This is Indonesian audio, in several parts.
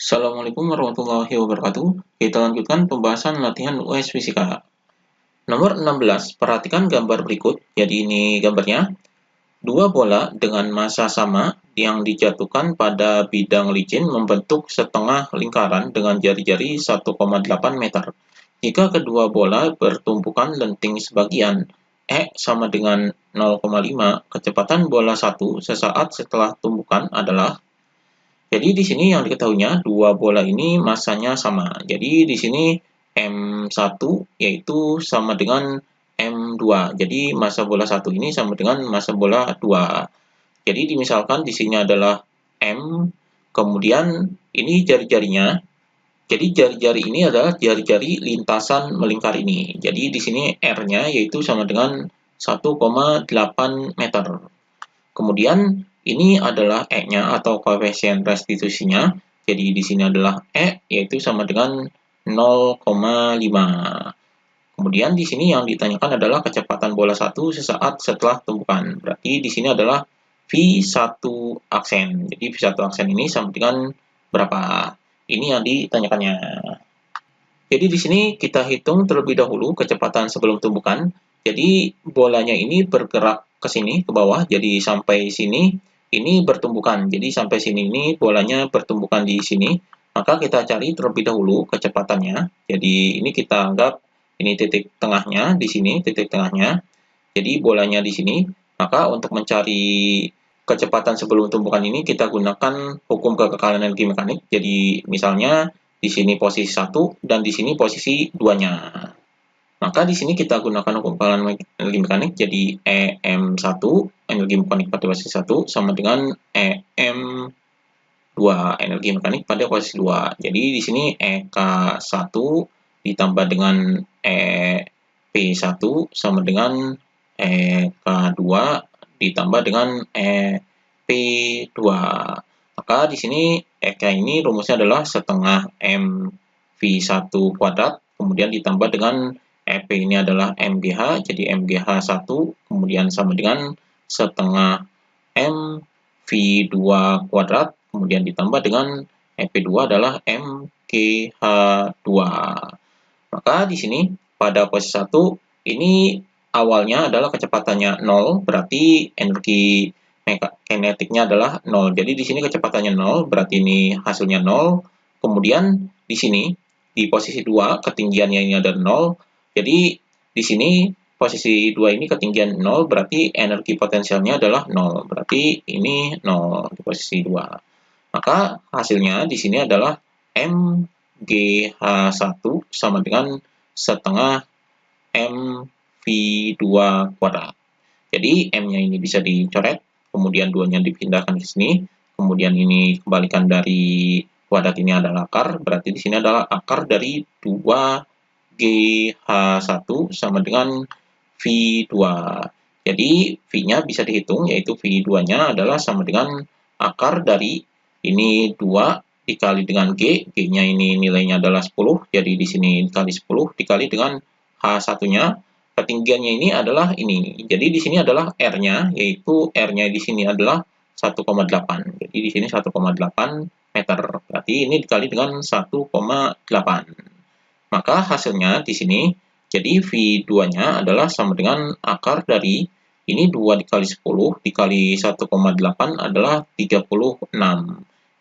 Assalamualaikum warahmatullahi wabarakatuh. Kita lanjutkan pembahasan latihan US Fisika. Nomor 16, perhatikan gambar berikut. Jadi ini gambarnya. Dua bola dengan massa sama yang dijatuhkan pada bidang licin membentuk setengah lingkaran dengan jari-jari 1,8 meter. Jika kedua bola bertumpukan lenting sebagian, sama dengan 0,5, kecepatan bola 1 sesaat setelah tumpukan adalah. Jadi di sini yang diketahuinya dua bola ini massanya sama. Jadi di sini M1 yaitu sama dengan M2. Jadi massa bola 1 ini sama dengan massa bola 2. Jadi misalkan di sini adalah M, kemudian ini jari-jarinya. Jadi jari-jari ini adalah jari-jari lintasan melingkar ini. Jadi di sini R-nya yaitu sama dengan 1,8 meter. Kemudian ini adalah E-nya atau koefisien restitusinya. Jadi di sini adalah E yaitu sama dengan 0,5. Kemudian di sini yang ditanyakan adalah kecepatan bola 1 sesaat setelah tumpukan. Berarti di sini adalah V1 aksen. Jadi V1 aksen ini sama dengan berapa? Ini yang ditanyakannya. Jadi di sini kita hitung terlebih dahulu kecepatan sebelum tumpukan. Jadi bolanya ini bergerak ke sini, ke bawah, jadi sampai sini, ini bertumbukan. Jadi sampai sini ini bolanya bertumbukan di sini. Maka kita cari terlebih dahulu kecepatannya. Jadi ini kita anggap ini titik tengahnya, di sini titik tengahnya. Jadi bolanya di sini. Maka untuk mencari kecepatan sebelum tumpukan ini kita gunakan hukum kekekalan energi mekanik. Jadi misalnya di sini posisi 1 dan di sini posisi 2-nya. Maka di sini kita gunakan hukum kekekalan energi mekanik, jadi EM1 energi mekanik pada posisi 1 sama dengan EM2 energi mekanik pada posisi 2. Jadi di sini EK1 ditambah dengan EP1 sama dengan EK2 ditambah dengan EP2. Maka di sini EK ini rumusnya adalah setengah MV1 kuadrat, kemudian ditambah dengan EP ini adalah MGH, jadi MGH 1, kemudian sama dengan setengah MV2 kuadrat, kemudian ditambah dengan EP2 adalah MGH2. Maka di sini pada posisi 1, ini awalnya adalah kecepatannya 0, berarti energi kinetiknya adalah 0. Jadi di sini kecepatannya 0, berarti ini hasilnya 0. Kemudian di sini, di posisi 2, ketinggiannya ini ada 0. Jadi di sini posisi 2 ini ketinggian 0, berarti energi potensialnya adalah 0. Berarti ini 0 di posisi 2. Maka hasilnya di sini adalah MGH1 sama dengan setengah MV2 kuadrat. Jadi M-nya ini bisa dicoret, kemudian 2-nya dipindahkan ke sini, kemudian ini kebalikan dari kuadrat ini adalah akar, berarti di sini adalah akar dari 2GH1 sama dengan V2. Jadi V-nya bisa dihitung, yaitu V2-nya adalah sama dengan akar dari ini 2 dikali dengan G, G-nya ini nilainya adalah 10, jadi di sini dikali 10 dikali dengan H1-nya, ketinggiannya ini adalah ini. Jadi di sini adalah R-nya, yaitu R-nya di sini adalah 1,8. Jadi di sini 1,8 meter. Berarti ini dikali dengan 1,8. Maka hasilnya di sini, jadi V2-nya adalah sama dengan akar dari ini 2 dikali 10 dikali 1,8 adalah 36.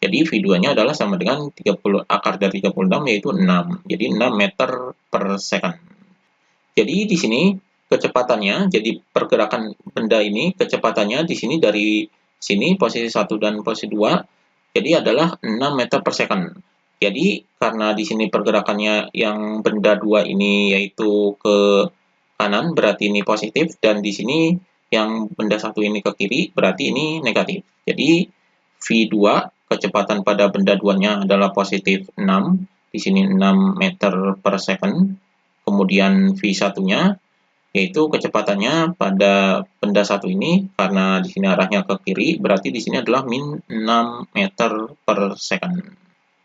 Jadi V2-nya adalah sama dengan akar dari 36 yaitu 6. Jadi 6 meter per second. Jadi di sini kecepatannya, jadi pergerakan benda ini, kecepatannya di sini dari sini posisi 1 dan posisi 2, jadi adalah 6 meter per second. Jadi karena di sini pergerakannya yang benda 2 ini yaitu ke kanan, berarti ini positif, dan di sini yang benda 1 ini ke kiri, berarti ini negatif. Jadi V2 kecepatan pada benda 2-nya adalah positif 6, di sini 6 meter per second. Kemudian V1-nya yaitu kecepatannya pada benda 1 ini karena di sini arahnya ke kiri, berarti di sini adalah min 6 meter per second.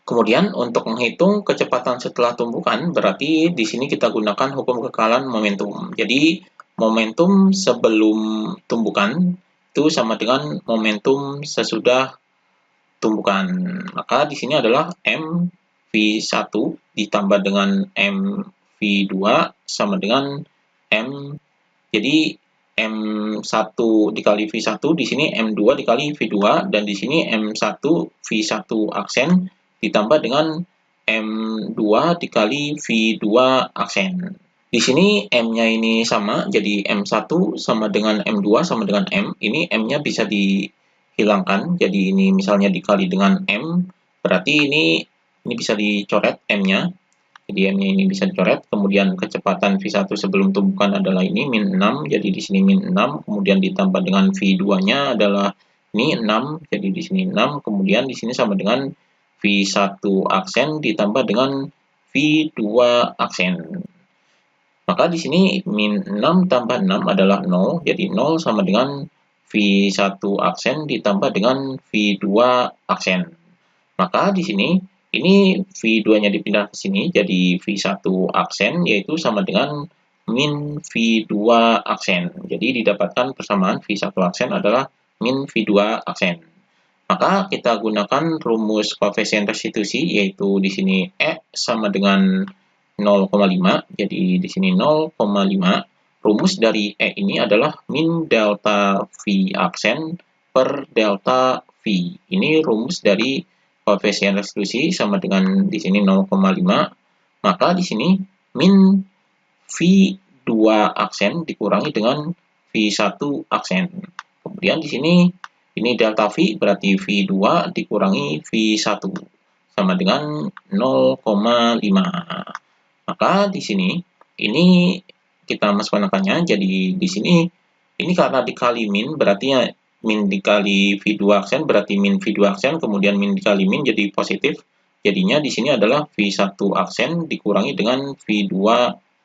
Kemudian untuk menghitung kecepatan setelah tumpukan, berarti di sini kita gunakan hukum kekekalan momentum. Jadi momentum sebelum tumpukan itu sama dengan momentum sesudah tumbukan. Maka di sini adalah MV1 ditambah dengan MV2 sama dengan M. Jadi M1 dikali V1 di sini M2 dikali V2 dan di sini M1 V1 aksen ditambah dengan M2 dikali V2 aksen. Di sini M-nya ini sama, jadi M1 sama dengan M2 sama dengan M. Ini M-nya bisa dihilangkan, jadi ini misalnya dikali dengan M, berarti ini bisa dicoret M-nya. Jadi M-nya ini bisa dicoret, kemudian kecepatan V1 sebelum tumbukan adalah ini, min 6, jadi di sini min 6, kemudian ditambah dengan V2-nya adalah ini 6, jadi di sini 6, kemudian di sini sama dengan V1 aksen ditambah dengan V2 aksen. Maka di sini min 6 tambah 6 adalah 0, jadi 0 sama dengan V1 aksen ditambah dengan V2 aksen. Maka di sini ini V2-nya dipindah ke sini jadi V1 aksen yaitu sama dengan min V2 aksen. Jadi didapatkan persamaan V1 aksen adalah min V2 aksen. Maka kita gunakan rumus koefisien restitusi yaitu di sini E sama dengan 0,5. Jadi di sini 0,5. Rumus dari E ini adalah min delta V aksen per delta V. Ini rumus dari koefisien restitusi sama dengan di sini 0,5. Maka di sini min V2 aksen dikurangi dengan V1 aksen. Kemudian di sini ini delta V berarti V2 dikurangi V1 sama dengan 0,5. Maka di sini ini kita masukkan angkanya, jadi di sini ini karena dikali min berarti ya min dikali V2 aksen berarti min V2 aksen, kemudian min dikali min jadi positif. Jadinya di sini adalah V1 aksen dikurangi dengan V2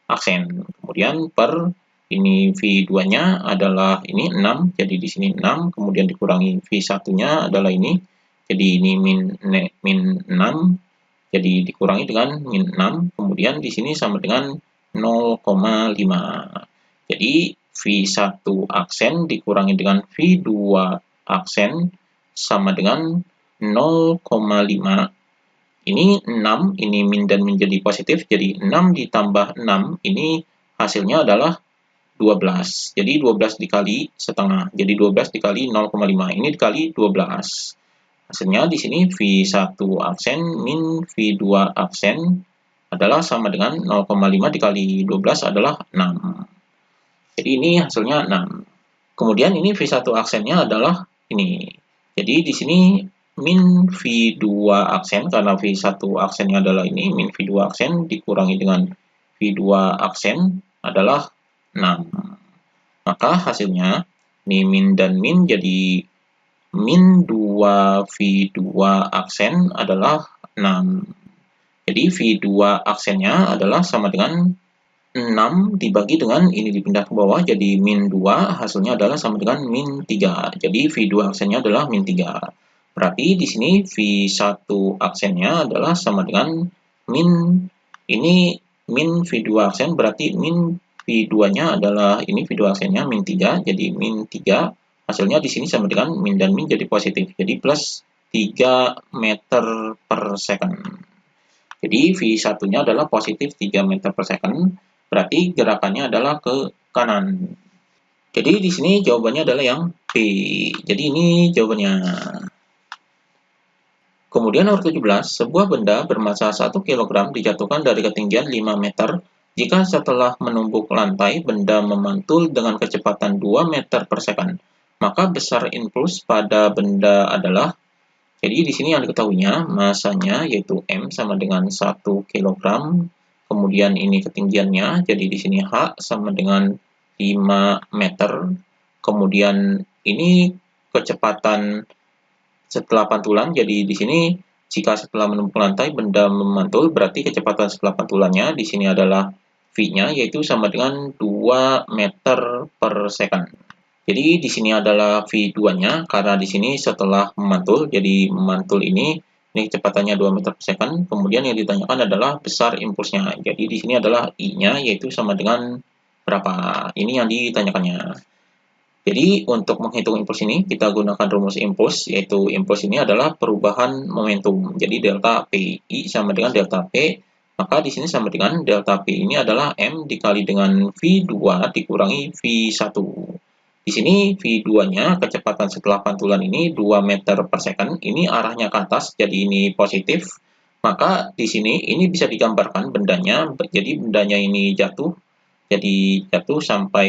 aksen. Kemudian per ini V2-nya adalah ini 6, jadi di sini 6, kemudian dikurangi V1-nya adalah ini. Jadi ini min 6, jadi dikurangi dengan min 6, kemudian di sini sama dengan 0,5. Jadi V1 aksen dikurangi dengan V2 aksen sama dengan 0,5. Ini 6, ini min dan min jadi positif, jadi 6 ditambah 6, ini hasilnya adalah 12. Jadi 12 dikali setengah, jadi 12 dikali 0,5, ini dikali 12. Hasilnya di sini V1 aksen min V2 aksen adalah sama dengan 0,5 dikali 12 adalah 6. Jadi ini hasilnya 6. Kemudian ini V1 aksennya adalah ini. Jadi di sini min V2 aksen, karena V1 aksennya adalah ini, min V2 aksen dikurangi dengan V2 aksen adalah 6. Maka hasilnya, ini min dan min jadi min 2 V2 aksen adalah 6. Jadi V2 aksennya adalah sama dengan 6 dibagi dengan ini dipindah ke bawah jadi min 2, hasilnya adalah sama dengan min 3. Jadi V2 aksennya adalah min 3. Berarti di sini V1 aksennya adalah sama dengan min, ini min V2 aksen berarti min V2-nya adalah ini V2 aksennya min 3, jadi min 3. Hasilnya di sini sama dengan min dan min jadi positif, jadi plus 3 meter per second. Jadi V1-nya adalah positif 3 meter per second, berarti gerakannya adalah ke kanan. Jadi di sini jawabannya adalah yang B. Jadi ini jawabannya. Kemudian nomor 17, sebuah benda bermassa 1 kg dijatuhkan dari ketinggian 5 meter jika setelah menumbuk lantai benda memantul dengan kecepatan 2 meter per second. Maka besar impuls pada benda adalah, jadi di sini yang diketahuinya massanya yaitu M sama dengan 1 kg, kemudian ini ketinggiannya, jadi di sini H sama dengan 5 meter, kemudian ini kecepatan setelah pantulan, jadi di sini jika setelah menumbuk lantai benda memantul berarti kecepatan setelah pantulannya di sini adalah V-nya yaitu sama dengan 2 meter per second. Jadi di sini adalah V2-nya karena di sini setelah memantul, jadi memantul ini kecepatannya 2 meter per second. Kemudian yang ditanyakan adalah besar impulsnya. Jadi di sini adalah I-nya yaitu sama dengan berapa. Ini yang ditanyakannya. Jadi untuk menghitung impuls ini kita gunakan rumus impuls, yaitu impuls ini adalah perubahan momentum. Jadi delta P, I sama dengan delta P, maka di sini sama dengan delta P ini adalah M dikali dengan V2 dikurangi V1. Di sini V2-nya kecepatan setelah pantulan ini 2 meter per second, ini arahnya ke atas, jadi ini positif. Maka di sini ini bisa digambarkan bendanya, jadi bendanya ini jatuh, jadi jatuh sampai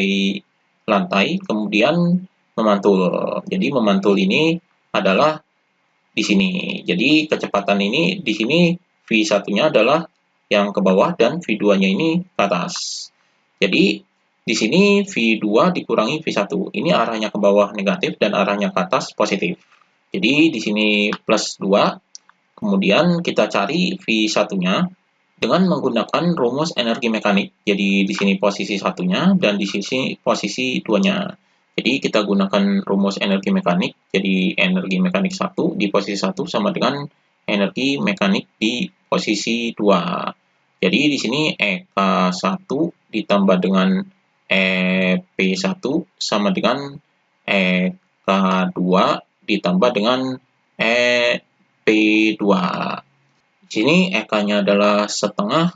lantai, kemudian memantul. Jadi memantul ini adalah di sini. Jadi kecepatan ini di sini V1-nya adalah yang ke bawah dan V2-nya ini ke atas. Jadi di sini V2 dikurangi V1. Ini arahnya ke bawah negatif dan arahnya ke atas positif. Jadi di sini plus 2. Kemudian kita cari V1-nya dengan menggunakan rumus energi mekanik. Jadi di sini posisi satunya dan di sini posisi duanya. Jadi kita gunakan rumus energi mekanik. Jadi energi mekanik 1 di posisi 1 sama dengan energi mekanik di posisi 2. Jadi di sini EK1 ditambah dengan EP1 sama dengan EK2 ditambah dengan EP2. Di sini EK-nya adalah setengah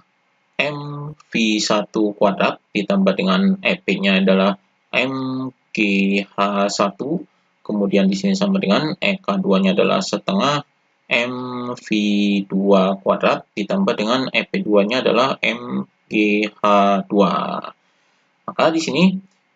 MV1 kuadrat ditambah dengan EP-nya adalah MGH1. Kemudian di sini sama dengan EK2-nya adalah setengah MV2 kuadrat ditambah dengan EP2-nya adalah MGH2. Maka di sini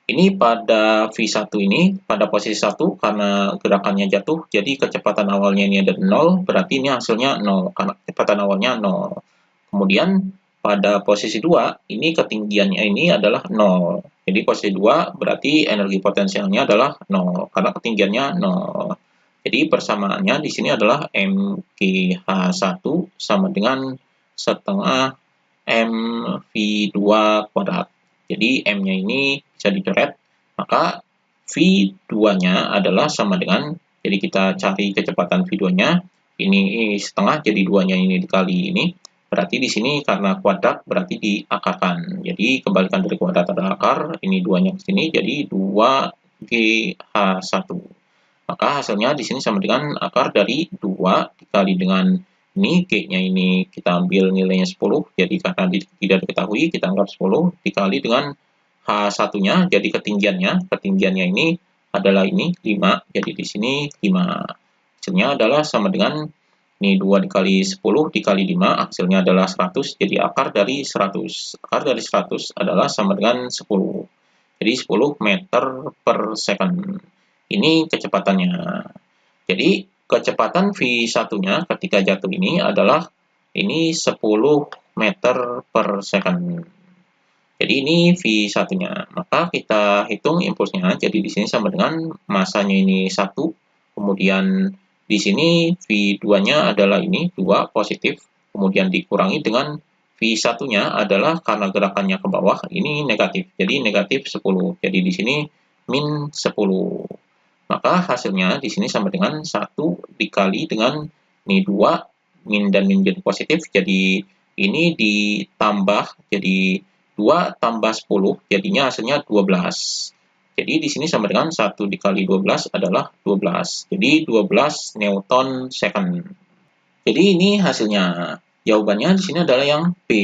ini pada V1 ini pada posisi 1 karena gerakannya jatuh, jadi kecepatan awalnya ini ada 0, berarti ini hasilnya 0 karena kecepatan awalnya 0. Kemudian pada posisi 2 ini ketinggiannya ini adalah 0. Jadi posisi 2 berarti energi potensialnya adalah 0 karena ketinggiannya 0. Jadi persamaannya di sini adalah MGH1 sama dengan setengah MV2 kuadrat. Jadi M-nya ini bisa dicoret, maka V2-nya adalah sama dengan, jadi kita cari kecepatan V2-nya, ini setengah, jadi 2-nya ini dikali ini, berarti di sini karena kuadrat berarti diakarkan. Jadi kebalikan dari kuadrat adalah akar, ini 2-nya ke sini, jadi 2GH1. Maka hasilnya di sini sama dengan akar dari 2 dikali dengan ini, G-nya ini kita ambil nilainya 10, jadi karena tidak diketahui, kita anggap 10, dikali dengan H1-nya, jadi ketinggiannya ini adalah ini, 5, jadi di sini 5. Hasilnya adalah sama dengan, ini 2 dikali 10 dikali 5, hasilnya adalah 100, jadi akar dari 100. Akar dari 100 adalah sama dengan 10. Jadi 10 meter per second. Ini kecepatannya. Jadi kecepatan V1-nya ketika jatuh ini adalah ini 10 meter per second. Jadi ini V1-nya. Maka kita hitung impulsnya. Jadi di sini sama dengan masanya ini 1. Kemudian di sini V2-nya adalah ini 2 positif. Kemudian dikurangi dengan V1-nya adalah karena gerakannya ke bawah ini negatif. Jadi negatif 10. Jadi di sini min 10. Maka hasilnya di sini sama dengan 1 dikali dengan ini 2, min dan min jadi positif, jadi ini ditambah, jadi 2 tambah 10, jadinya hasilnya 12. Jadi di sini sama dengan 1 dikali 12 adalah 12. Jadi 12 Newton second. Jadi ini hasilnya. Jawabannya di sini adalah yang B.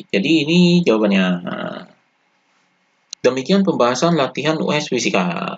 Jadi ini jawabannya. Demikian pembahasan latihan US Fisika.